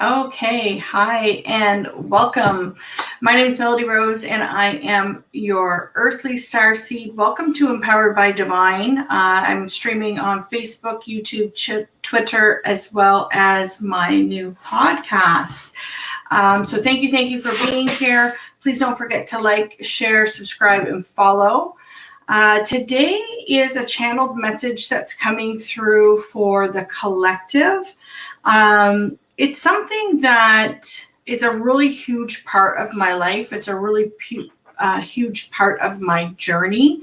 Okay, hi and welcome. My name is Melodie Rose and I am your earthly star seed. Welcome to Empowered by Divine. I'm streaming on Facebook, YouTube, Twitter, as well as my new podcast. So thank you for being here. Please don't forget to like, share, subscribe, and follow. Today is a channeled message that's coming through for the collective. It's something that is a really huge part of my life. It's a really huge part of my journey.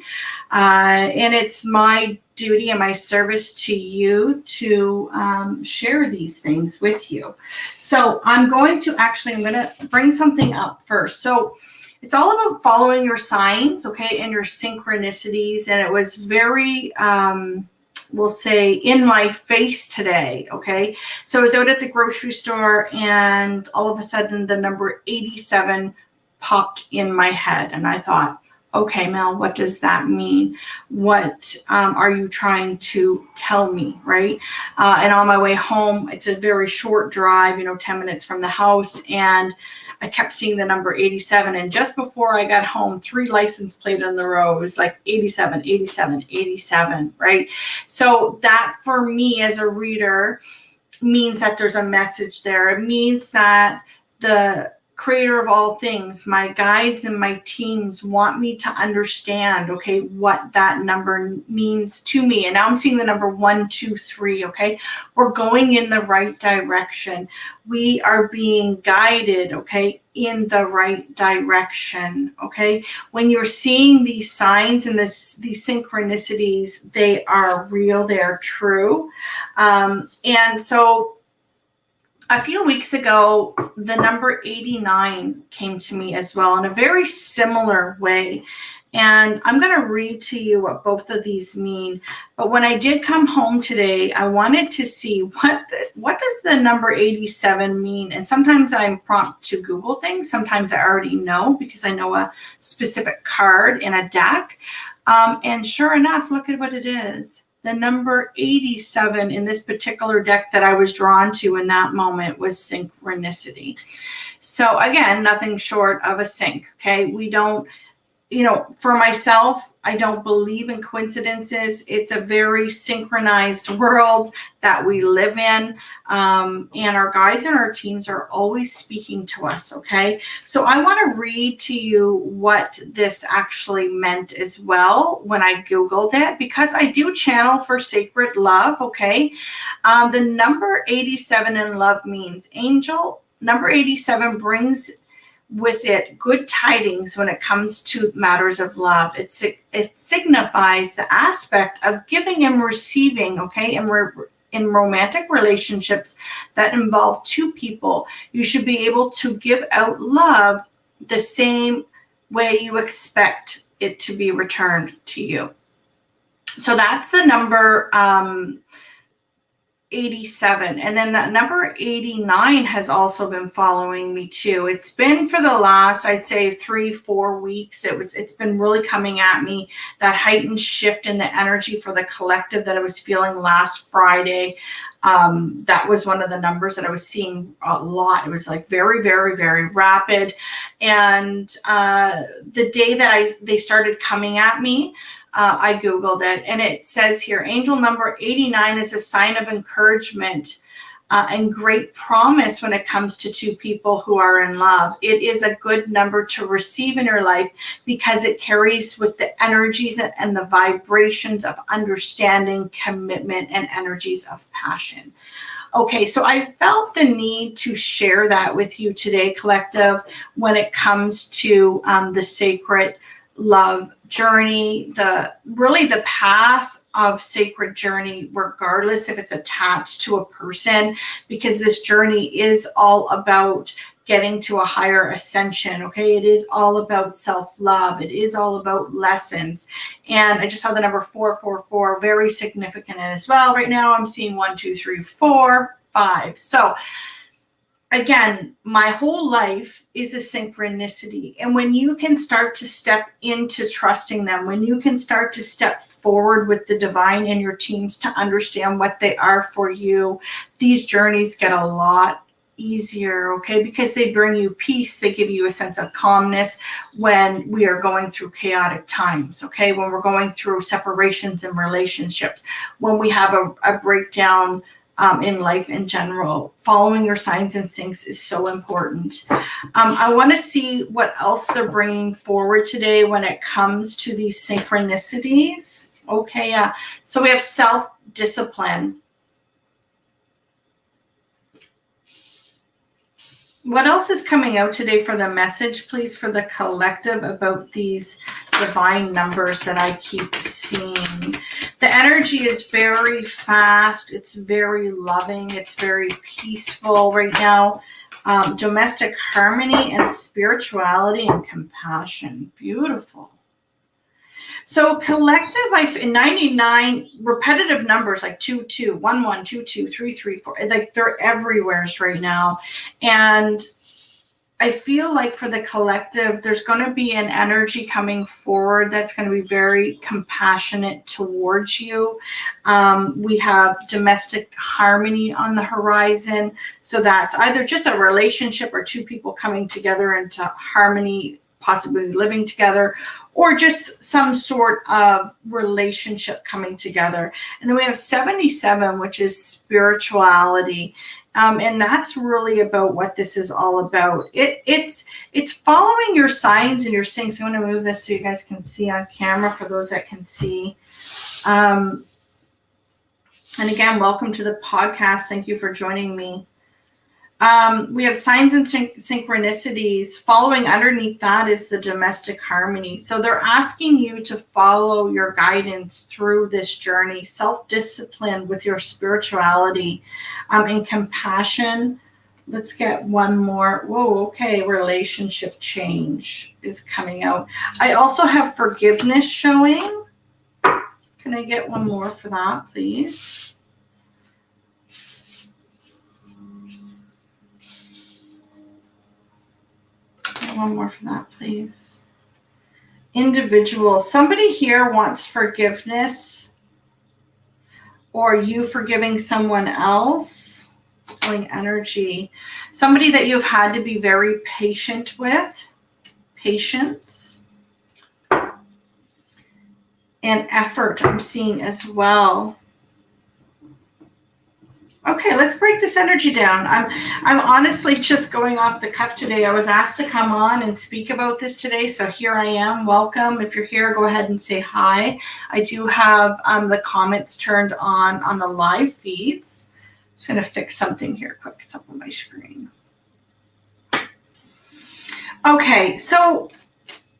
And it's my duty and my service to you to share these things with you. So I'm going to bring something up first. So it's all about following your signs, okay, and your synchronicities. And it was very, we'll say, in my face today, okay? So I was out at the grocery store and all of a sudden the number 87 popped in my head. And I thought, okay, Mel, what does that mean? What are you trying to tell me, right? And on my way home, it's a very short drive, 10 minutes from the house. And I kept seeing the number 87. And just before I got home, 3 license plates in the row. It was like 87, 87, 87, right? So that for me as a reader means that there's a message there. It means that the creator of all things, my guides and my teams want me to understand, okay, what that number means to me. And now I'm seeing the number 1, 2, 3, okay? We're going in the right direction. We are being guided, okay, in the right direction, okay? When you're seeing these signs and these synchronicities, they are real, they are true. And so a few weeks ago, the number 89 came to me as well in a very similar way. And I'm going to read to you what both of these mean. But when I did come home today, I wanted to see what does the number 87 mean? And sometimes I'm prompt to Google things. Sometimes I already know because I know a specific card in a deck. And sure enough, look at what it is. The number 87 in this particular deck that I was drawn to in that moment was synchronicity. So again, nothing short of a sync, okay? We don't, for myself, I don't believe in coincidences. It's a very synchronized world that we live in. And our guides and our teams are always speaking to us, okay? So I want to read to you what this actually meant as well when I Googled it, because I do channel for sacred love, okay? The number 87 in love means angel. Number 87 brings with it good tidings when it comes to matters of love. It signifies the aspect of giving and receiving, okay? And in romantic relationships that involve 2 people, you should be able to give out love the same way you expect it to be returned to you. So that's the number 87. And then that number 89 has also been following me too. It's been for the last, I'd say 3-4 weeks. It's been really coming at me, that heightened shift in the energy for the collective that I was feeling last Friday. That was one of the numbers that I was seeing a lot. It was like very, very, very rapid. And the day that they started coming at me, I Googled it, and it says here, angel number 89 is a sign of encouragement and great promise when it comes to 2 people who are in love. It is a good number to receive in your life because it carries with the energies and the vibrations of understanding, commitment, and energies of passion. Okay, so I felt the need to share that with you today, collective, when it comes to the sacred love journey, the path of sacred journey, regardless if it's attached to a person, because this journey is all about getting to a higher ascension, okay? It is all about self-love. It is all about lessons. And I just saw the number 444, very significant as well. Right now I'm seeing 1, 2, 3, 4, 5. So again, my whole life is a synchronicity. And when you can start to step into trusting them, when you can start to step forward with the divine and your teams to understand what they are for you, these journeys get a lot easier, okay? Because they bring you peace. They give you a sense of calmness when we are going through chaotic times, okay? When we're going through separations and relationships, when we have a breakdown in life in general. Following your signs and syncs is so important. I want to see what else they're bringing forward today when it comes to these synchronicities. Okay, yeah. So we have self-discipline. What else is coming out today for the message, please, for the collective about these divine numbers that I keep seeing? The energy is very fast. It's very loving. It's very peaceful right now. Domestic harmony and spirituality and compassion. Beautiful. So collective, in 99 repetitive numbers like 2, 2, 1, 1, 2, 2, 3, 3, 4, like they're everywhere right now. And I feel like for the collective, there's going to be an energy coming forward that's going to be very compassionate towards you. We have domestic harmony on the horizon. So that's either just a relationship or two people coming together into harmony, possibly living together, or just some sort of relationship coming together. And then we have 77, which is spirituality. And that's really about what this is all about. It's following your signs and your syncs. I'm going to move this so you guys can see on camera for those that can see. And again, welcome to the podcast. Thank you for joining me. We have signs and synchronicities. Following underneath that is the domestic harmony. So they're asking you to follow your guidance through this journey, self-discipline with your spirituality, and compassion. Let's get one more. Whoa, okay, relationship change is coming out. I also have forgiveness showing. Can I get one more for that, please? One more for that, please. Individual. Somebody here wants forgiveness, or you forgiving someone else. Pulling energy. Somebody that you've had to be very patient with. Patience. And effort I'm seeing as well. Okay, let's break this energy down. I'm honestly just going off the cuff today. I was asked to come on and speak about this today, so here I am. Welcome. If you're here, go ahead and say hi. I do have the comments turned on the live feeds. I'm just going to fix something here quick. It's up on my screen. Okay, so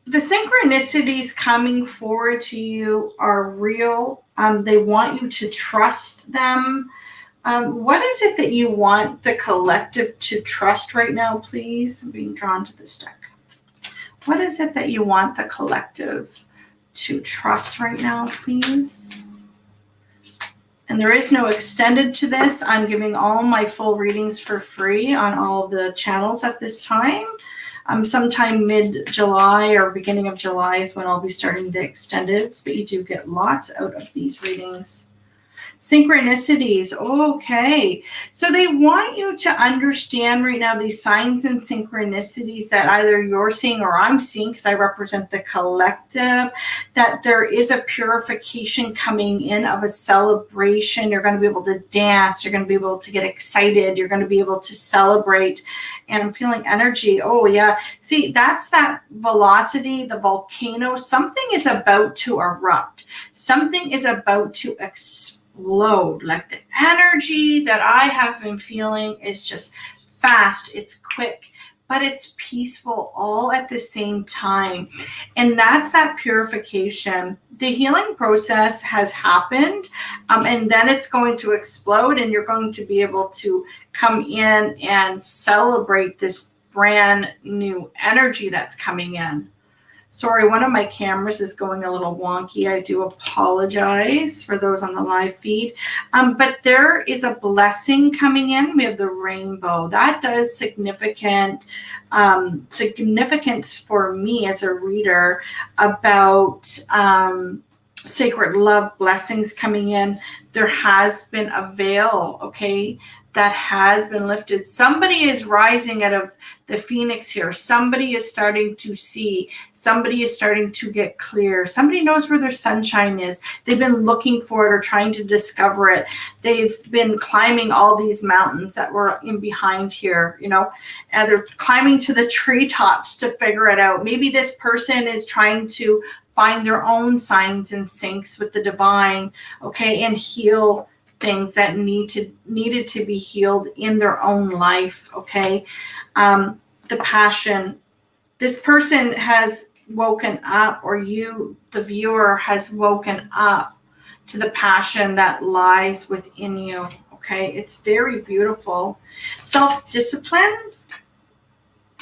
the synchronicities coming forward to you are real. They want you to trust them. What is it that you want the collective to trust right now, please? I'm being drawn to this deck. What is it that you want the collective to trust right now, please? And there is no extended to this. I'm giving all my full readings for free on all the channels at this time. Sometime mid-July or beginning of July is when I'll be starting the extendeds, but you do get lots out of these readings. Synchronicities. Okay. So they want you to understand right now these signs and synchronicities that either you're seeing or I'm seeing, because I represent the collective, that there is a purification coming in of a celebration. You're going to be able to dance. You're going to be able to get excited. You're going to be able to celebrate. And I'm feeling energy. Oh, yeah. See, that's that velocity, the volcano. Something is about to erupt. Something is about to explode. Like the energy that I have been feeling is just fast, it's quick, but it's peaceful all at the same time. And that's that purification. The healing process has happened, and then it's going to explode, and you're going to be able to come in and celebrate this brand new energy that's coming in. Sorry, one of my cameras is going a little wonky. I do apologize for those on the live feed. But there is a blessing coming in. We have the rainbow. That does significance for me as a reader about sacred love blessings coming in. There has been a veil, okay, that has been lifted. Somebody is rising out of the phoenix here. Somebody is starting to see. Somebody is starting to get clear. Somebody knows where their sunshine is. They've been looking for it or trying to discover it. They've been climbing all these mountains that were in behind here, you know, and they're climbing to the treetops to figure it out. Maybe this person is trying to find their own signs and syncs with the divine, okay, and heal things that needed to be healed in their own life, okay? The passion. This person has woken up, or you, the viewer, has woken up to the passion that lies within you, okay? It's very beautiful. Self-discipline.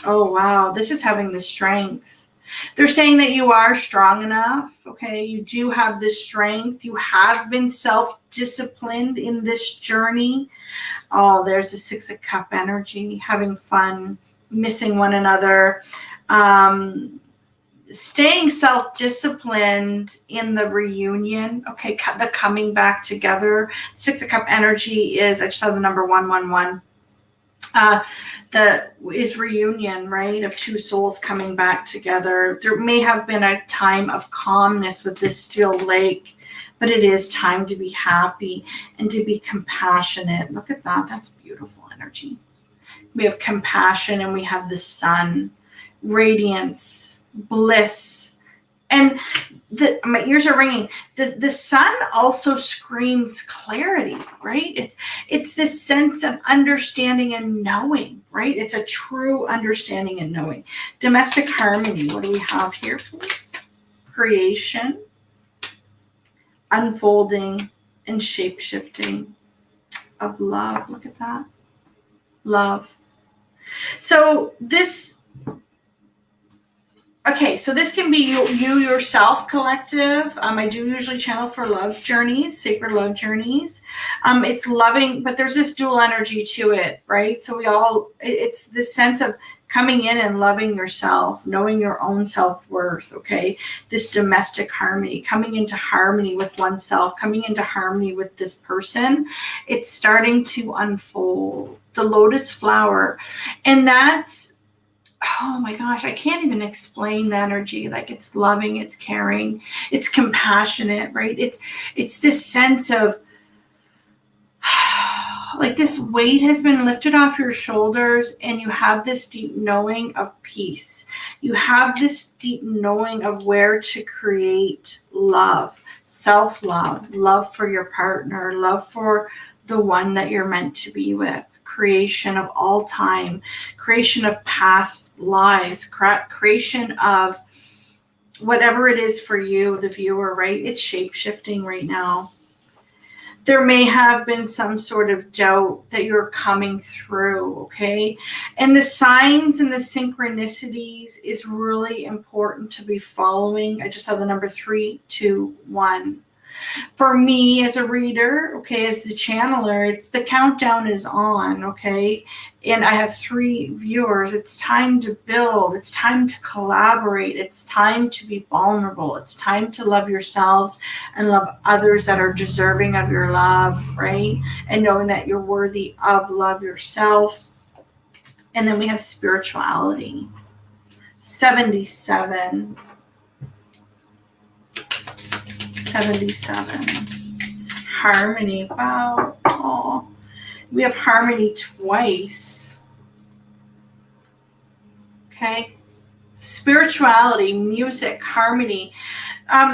Oh, wow. This is having the strength. They're saying that you are strong enough, okay? You do have this strength. You have been self-disciplined in this journey. Oh, there's a Six of Cup energy, having fun, missing one another, staying self-disciplined in the reunion, okay? The coming back together. Six of Cup energy is, I just saw the number 111. That is reunion, right? Of two souls coming back together. There may have been a time of calmness with this still lake, but it is time to be happy and to be compassionate. Look at that. That's beautiful energy. We have compassion and we have the sun, radiance, bliss. And my ears are ringing. The sun also screams clarity, right? It's this sense of understanding and knowing, right? It's a true understanding and knowing. Domestic harmony. What do we have here, please? Creation, unfolding, and shape-shifting of love. Look at that. Love. So this... Okay, so this can be you yourself collective. I do usually channel for love journeys, sacred love journeys. It's loving, but there's this dual energy to it, right? So it's this sense of coming in and loving yourself, knowing your own self-worth, okay? This domestic harmony, coming into harmony with oneself, coming into harmony with this person. It's starting to unfold. The lotus flower. And that's, oh my gosh, I can't even explain the energy. Like, it's loving, it's caring, it's compassionate, right? It's this sense of like this weight has been lifted off your shoulders and you have this deep knowing of peace. You have this deep knowing of where to create love, self-love, love for your partner, love for the one that you're meant to be with, creation of all time, creation of past lives, creation of whatever it is for you, the viewer, right? It's shape-shifting right now. There may have been some sort of doubt that you're coming through, okay? And the signs and the synchronicities is really important to be following. I just have the number 3, 2, 1. For me as a reader, okay, as the channeler, it's the countdown is on, okay? And I have 3 viewers. It's time to build. It's time to collaborate. It's time to be vulnerable. It's time to love yourselves and love others that are deserving of your love, right? And knowing that you're worthy of love yourself. And then we have spirituality. 77. 77. Harmony. Wow. Oh, we have harmony twice. Okay. Spirituality, music, harmony.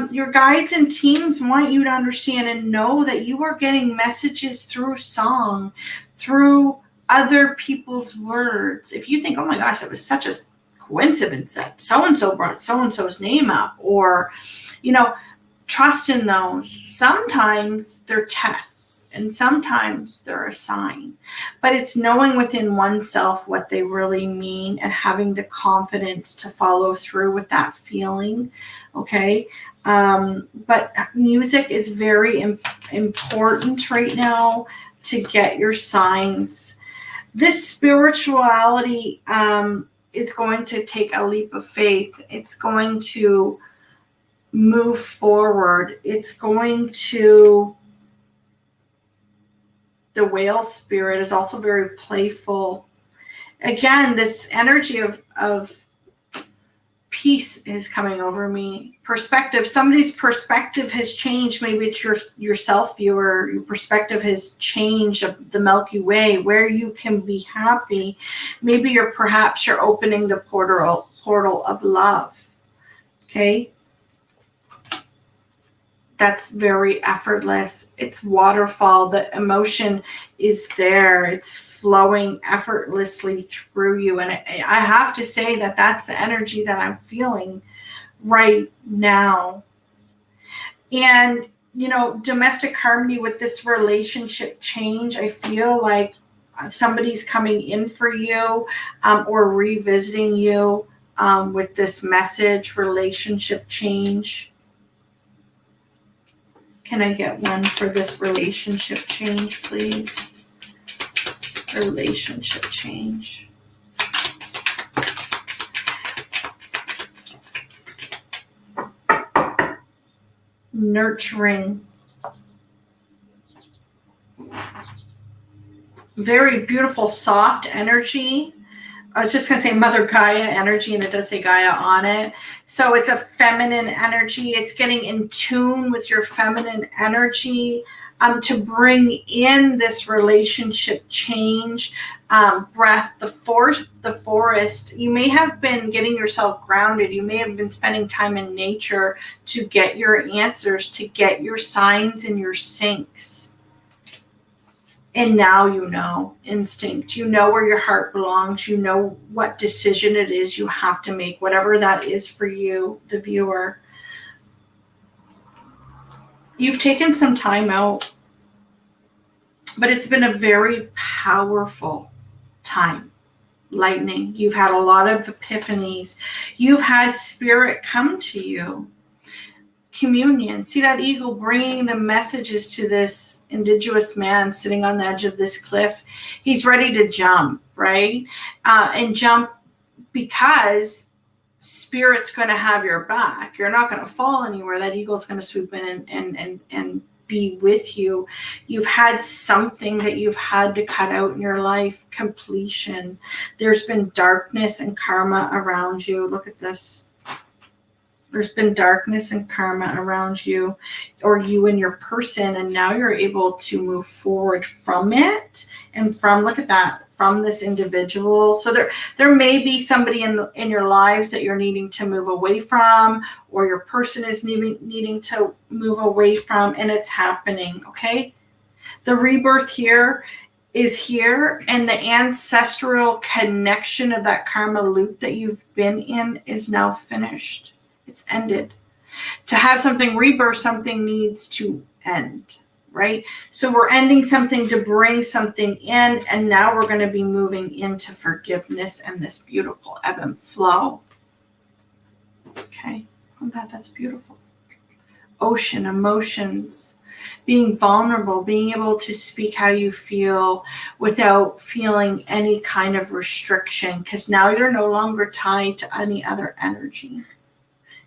Your guides and teams want you to understand and know that you are getting messages through song, through other people's words. If you think, oh my gosh, that was such a coincidence that so-and-so brought so-and-so's name up, or, you know, trust in those. Sometimes they're tests and sometimes they're a sign, but it's knowing within oneself what they really mean and having the confidence to follow through with that feeling. Okay. But music is very important right now to get your signs. This spirituality is going to take a leap of faith. It's going to move forward. It's going to, the whale spirit is also very playful. Again, this energy of peace is coming over me. Perspective. Somebody's perspective has changed. Maybe it's your self-viewer. Your perspective has changed of the Milky Way, where you can be happy. Maybe perhaps you're opening the portal of love. Okay. That's very effortless. It's waterfall. The emotion is there. It's flowing effortlessly through you. And I have to say that that's the energy that I'm feeling right now. And, domestic harmony with this relationship change, I feel like somebody's coming in for you or revisiting you with this message, relationship change. Can I get one for this relationship change, please? Relationship change. Nurturing. Very beautiful, soft energy. I was just going to say Mother Gaia energy, and it does say Gaia on it. So it's a feminine energy. It's getting in tune with your feminine energy to bring in this relationship change, breath, the forest. You may have been getting yourself grounded. You may have been spending time in nature to get your answers, to get your signs and your syncs. And now instinct. You know where your heart belongs. You know what decision it is you have to make, whatever that is for you, the viewer. You've taken some time out, but it's been a very powerful time. Lightning. You've had a lot of epiphanies. You've had spirit come to you. Communion. See that eagle bringing the messages to this indigenous man sitting on the edge of this cliff. He's ready to jump, right? And jump because spirit's going to have your back. You're not going to fall anywhere. That eagle's going to swoop in and be with you. You've had something that you've had to cut out in your life. Completion. There's been darkness and karma around you. Look at this. There's been darkness and karma around you, or you and your person, and now you're able to move forward from it and look at that, from this individual. So there may be somebody in your lives that you're needing to move away from, or your person is needing to move away from, and it's happening, okay? The rebirth here is here, and the ancestral connection of that karma loop that you've been in is now finished. It's ended. To have something rebirth, something needs to end, right? So we're ending something to bring something in, and now we're going to be moving into forgiveness and this beautiful ebb and flow. Okay, that's beautiful. Ocean, emotions, being vulnerable, being able to speak how you feel without feeling any kind of restriction, because now you're no longer tied to any other energy.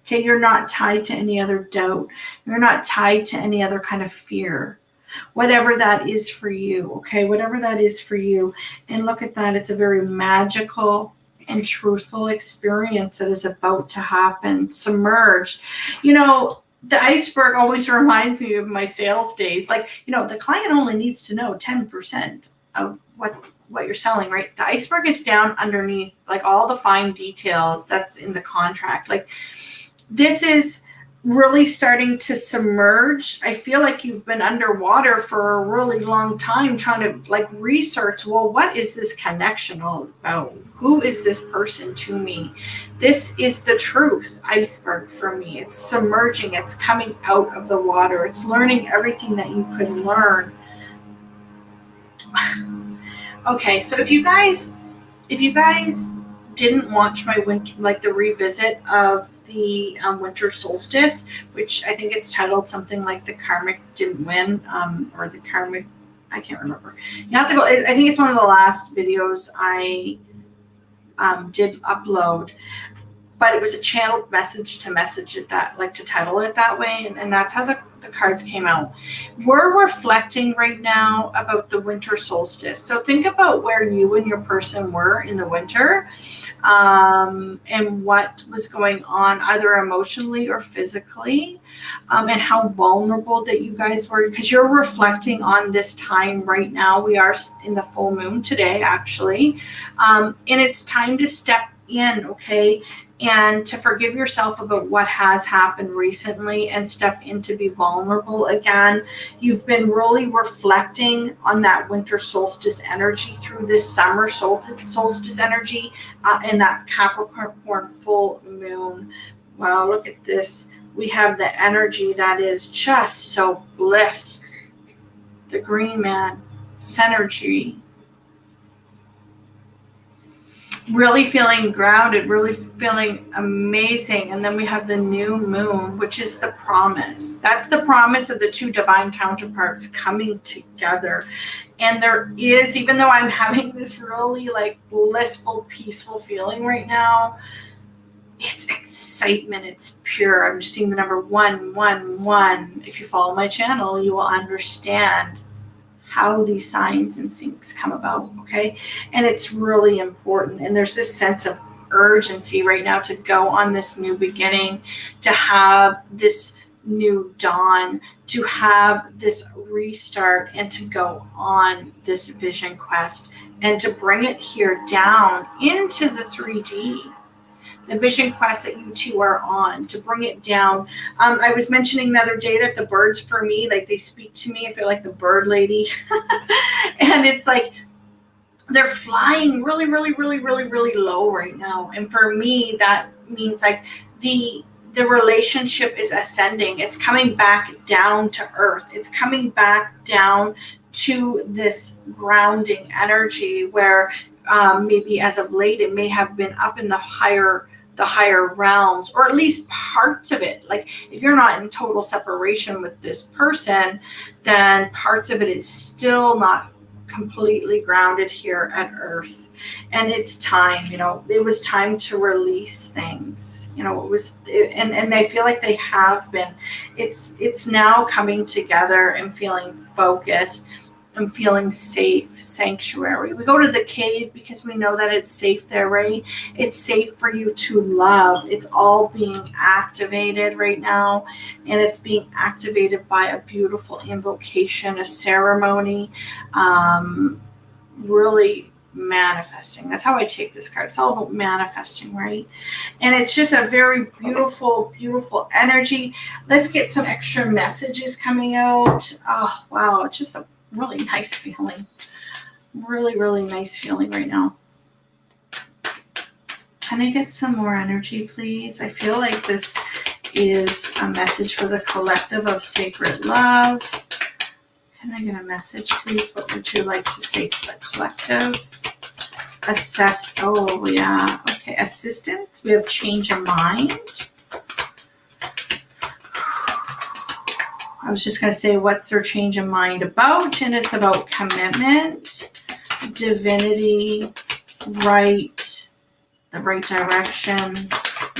Okay, you're not tied to any other doubt. You're not tied to any other kind of fear. Whatever that is for you, okay? Whatever that is for you. And look at that. It's a very magical and truthful experience that is about to happen. Submerged. The iceberg always reminds me of my sales days. The client only needs to know 10% of what you're selling, right? The iceberg is down underneath, all the fine details that's in the contract. This is really starting to submerge. I feel like you've been underwater for a really long time trying to research, well, what is this connection all about? Who is this person to me? This is the truth iceberg for me. It's submerging. It's coming out of the water. It's learning everything that you could learn. Okay, so if you guys didn't watch my winter, the revisit of the winter solstice, which I think it's titled something like The Karmic Didn't Win, or The Karmic, I can't remember. You have to go, I think it's one of the last videos I did upload. but it was a channeled message to message it that, like to title it that way. And that's how the cards came out. We're reflecting right now about the winter solstice. So think about where you and your person were in the winter, and what was going on either emotionally or physically, and how vulnerable that you guys were, because you're reflecting on this time right now. We are in the full moon today, actually, and it's time to step in, okay, and to forgive yourself about what has happened recently and step in to be vulnerable again. You've been really reflecting on that winter solstice energy through this summer solstice energy, and that Capricorn full moon. Wow, look at this. We have the energy that is just so bliss. The green man, synergy. Really feeling grounded, really feeling amazing. And then we have the new moon, which is the promise. That's the promise of the two divine counterparts coming together. And there is, even though I'm having this really like blissful, peaceful feeling right now, it's excitement. It's pure. I'm just seeing the number 111. If you follow my channel, you will understand how these signs and syncs come about, okay? And it's really important. And there's this sense of urgency right now to go on this new beginning, to have this new dawn, to have this restart, and to go on this vision quest, and to bring it here down into the 3D. The vision quest that you two are on, to bring it down. I was mentioning the other day that the birds for me, like they speak to me. I feel like the bird lady. And it's like they're flying really, really, really, really, really low right now. And for me, that means like the relationship is ascending. It's coming back down to earth. It's coming back down to this grounding energy where maybe as of late it may have been up in the higher realms, or at least parts of it. Like if you're not in total separation with this person, then parts of it is still not completely grounded here at earth. And it's time, it was time to release things, and I feel like they have been. It's now coming together and feeling focused. I'm feeling safe, sanctuary. We go to the cave because we know that it's safe there, right? It's safe for you to love. It's all being activated right now, and it's being activated by a beautiful invocation, a ceremony, really manifesting. That's how I take this card. It's all about manifesting, right? And it's just a very beautiful, beautiful energy. Let's get some extra messages coming out. Oh, wow. It's just a really nice feeling. Really, really nice feeling right now. Can I get some more energy, please? I feel like this is a message for the collective of sacred love. Can I get a message, please? What would you like to say to the collective? Assess. Oh, yeah. Okay. Assistance. We have change of mind. I was just going to say, what's their change of mind about? And it's about commitment, divinity, the right direction,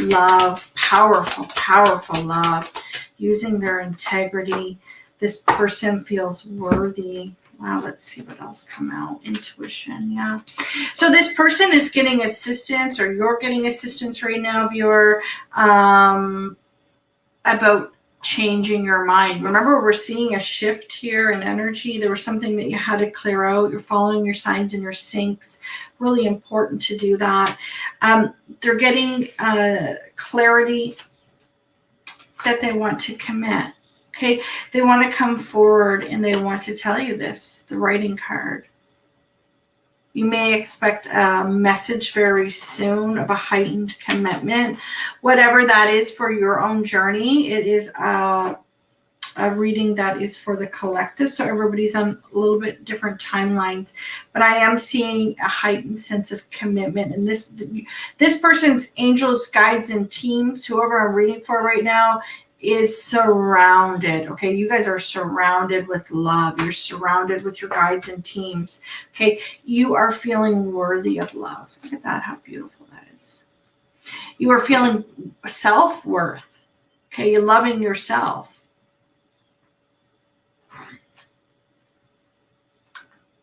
love, powerful, powerful love, using their integrity. This person feels worthy. Wow, let's see what else come out. Intuition, yeah. So this person is getting assistance, or you're getting assistance right now, viewer, about changing your mind. Remember, we're seeing a shift here in energy. There was something that you had to clear out. You're following your signs and your syncs. Really important to do that. They're getting clarity that they want to commit. Okay, they want to come forward and they want to tell you this, the writing card. You may expect a message very soon of a heightened commitment. Whatever that is for your own journey, it is a reading that is for the collective. So everybody's on a little bit different timelines. But I am seeing a heightened sense of commitment. And this person's angels, guides, and teams, whoever I'm reading for right now, is surrounded. Okay, you guys are surrounded with love. You're surrounded with your guides and teams. Okay, you are feeling worthy of love. Look at that, how beautiful that is. You are feeling self-worth. Okay, you're loving yourself.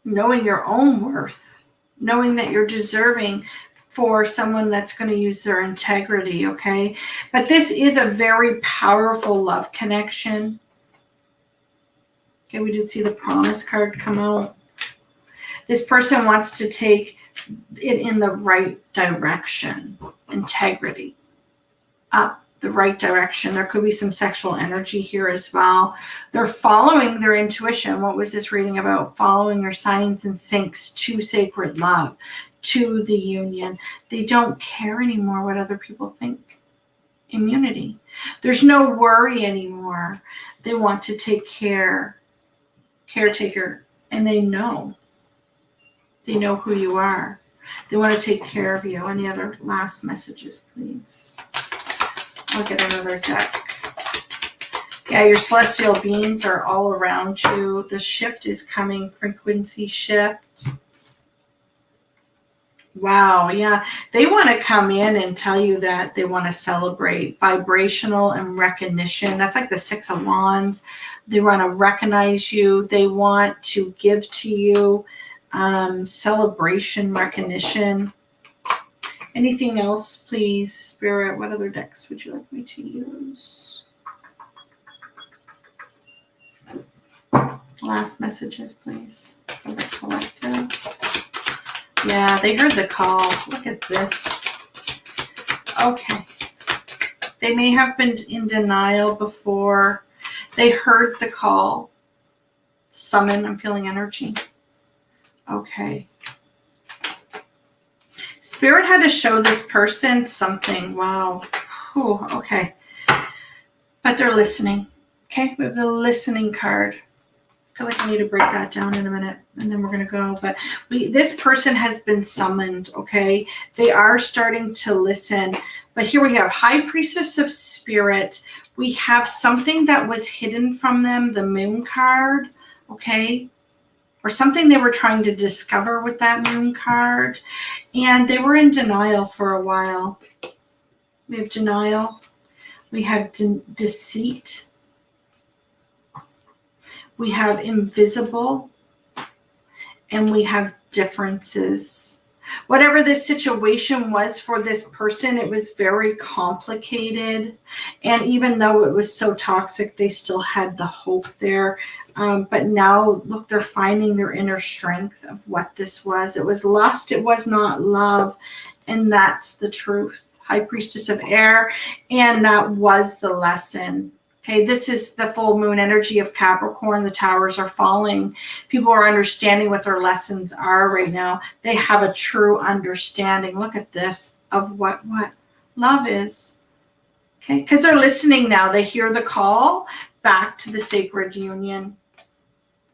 Knowing your own worth. Knowing that you're deserving for someone that's going to use their integrity, okay? But this is a very powerful love connection. Okay, we did see the promise card come out. This person wants to take it in the right direction. Integrity. Up the right direction. There could be some sexual energy here as well. They're following their intuition. What was this reading about? Following your signs and syncs to sacred love, to the union. They don't care anymore what other people think. Immunity. There's no worry anymore. They want to take caretaker, and they know. They know who you are. They want to take care of you. Any other last messages, please? I'll get another deck. Yeah, your celestial beings are all around you. The shift is coming, frequency shift. Wow, yeah. They want to come in and tell you that they want to celebrate vibrational and recognition. That's like the Six of Wands. They want to recognize you. They want to give to you celebration, recognition. Anything else, please, Spirit? What other decks would you like me to use? Last messages, please, for the collective. Yeah, they heard the call. Look at this. Okay. They may have been in denial before. They heard the call. Summon, I'm feeling energy. Okay. Spirit had to show this person something. Wow. Whew, okay. But they're listening. Okay, we have the listening card. I feel like I need to break that down in a minute, and then we're going to go. But this person has been summoned, okay? They are starting to listen. But here we have High Priestess of Spirit. We have something that was hidden from them, the Moon card, okay? Or something they were trying to discover with that Moon card. And they were in denial for a while. We have denial. We have deceit. We have invisible. And we have differences. Whatever this situation was for this person, it was very complicated. And even though it was so toxic, they still had the hope there. But now, look, they're finding their inner strength of what this was. It was lust. It was not love. And that's the truth. High Priestess of Air. And that was the lesson. Okay, this is the full moon energy of Capricorn. The towers are falling. People are understanding what their lessons are right now. They have a true understanding. Look at this of what love is. Okay, because they're listening now. They hear the call back to the sacred union.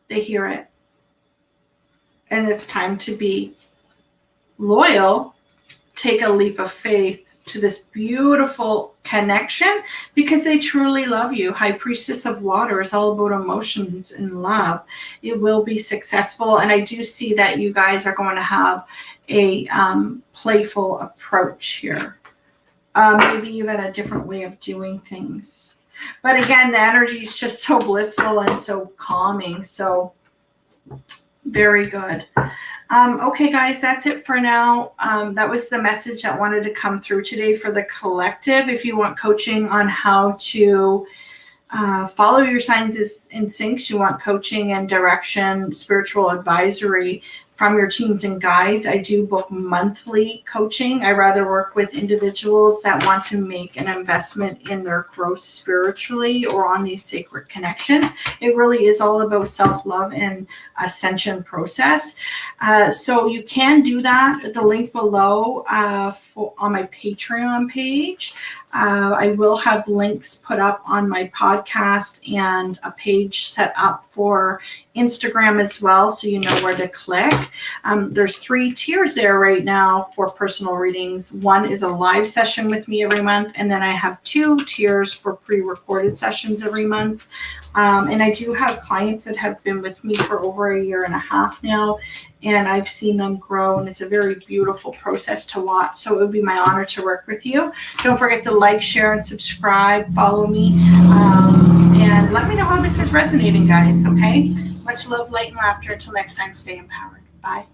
They hear it. And it's time to be loyal, take a leap of faith to this beautiful connection because they truly love you. High Priestess of Water is all about emotions and love. It will be successful. And I do see that you guys are going to have a playful approach here. Maybe even a different way of doing things. But again, the energy is just so blissful and so calming. So very good. Okay, guys, that's it for now. That was the message that wanted to come through today for the collective. If you want coaching on how to follow your signs in syncs, you want coaching and direction, spiritual advisory from your teams and guides. I do book monthly coaching. I rather work with individuals that want to make an investment in their growth spiritually or on these sacred connections. It really is all about self-love and ascension process. So you can do that. The link below on my Patreon page. I will have links put up on my podcast and a page set up for Instagram as well, so you know where to click. There's 3 tiers there right now for personal readings. One is a live session with me every month, and then I have 2 tiers for pre-recorded sessions every month. And I do have clients that have been with me for over 1.5 years now, and I've seen them grow, and it's a very beautiful process to watch. So it would be my honor to work with you. Don't forget to like, share, and subscribe. Follow me, and let me know how this is resonating, guys, okay? Much love, light, and laughter. Until next time, stay empowered. Bye.